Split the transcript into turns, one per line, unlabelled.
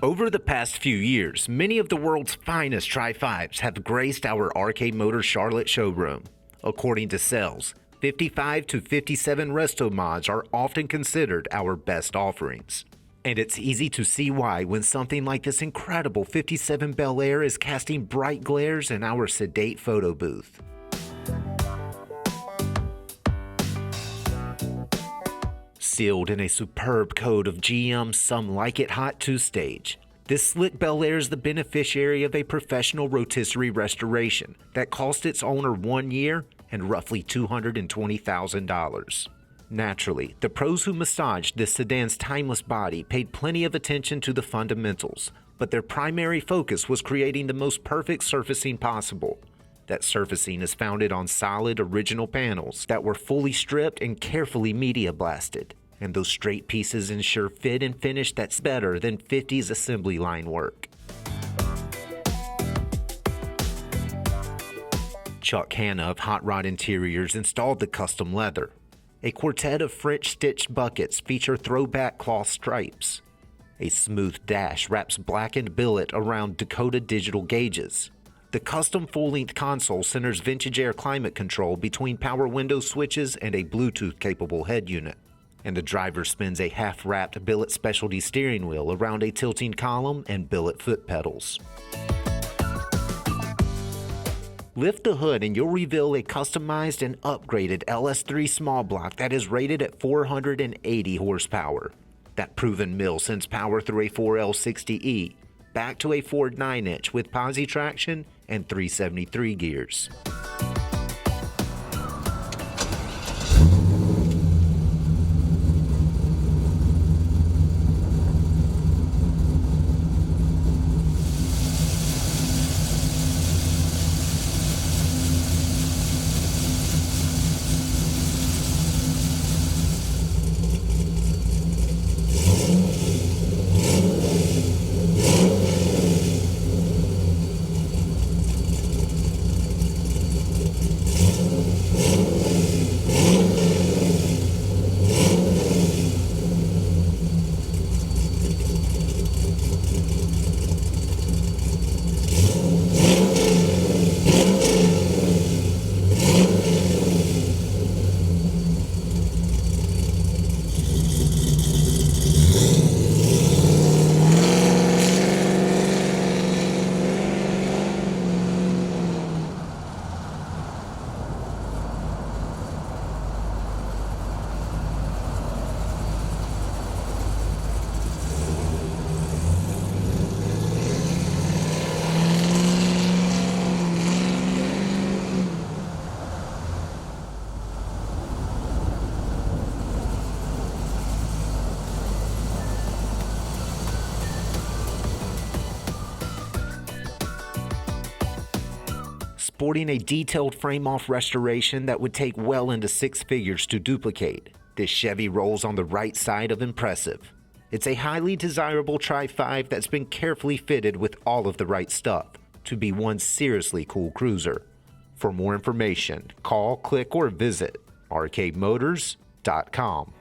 Over the past few years, many of the world's finest Tri-5s have graced our Arcade Motors Charlotte showroom. According to sales, 55 to 57 Restomods are often considered our best offerings. And it's easy to see why when something like this incredible 57 Bel Air is casting bright glares in our sedate photo booth. Sealed in a superb coat of GM's Some Like It Hot 2-stage, this slick Bel Air is the beneficiary of a professional rotisserie restoration that cost its owner 1 year and roughly $220,000. Naturally, the pros who massaged this sedan's timeless body paid plenty of attention to the fundamentals, but their primary focus was creating the most perfect surfacing possible. That surfacing is founded on solid original panels that were fully stripped and carefully media blasted. And those straight pieces ensure fit and finish that's better than 50s assembly line work. Chuck Hanna of Hot Rod Interiors installed the custom leather. A quartet of French stitched buckets feature throwback cloth stripes. A smooth dash wraps blackened billet around Dakota Digital gauges. The custom full-length console centers vintage air climate control between power window switches and a Bluetooth-capable head unit. And the driver spins a half-wrapped Billet Specialties steering wheel around a tilting column and billet foot pedals. Lift the hood and you'll reveal a customized and upgraded LS3 small block that is rated at 480 horsepower. That proven mill sends power through a 4L60E, back to a Ford 9-inch with posi-traction and 373 gears. Sporting a detailed frame-off restoration that would take well into six figures to duplicate, this Chevy rolls on the right side of impressive. It's a highly desirable Tri-5 that's been carefully fitted with all of the right stuff to be one seriously cool cruiser. For more information, call, click, or visit arcademotors.com.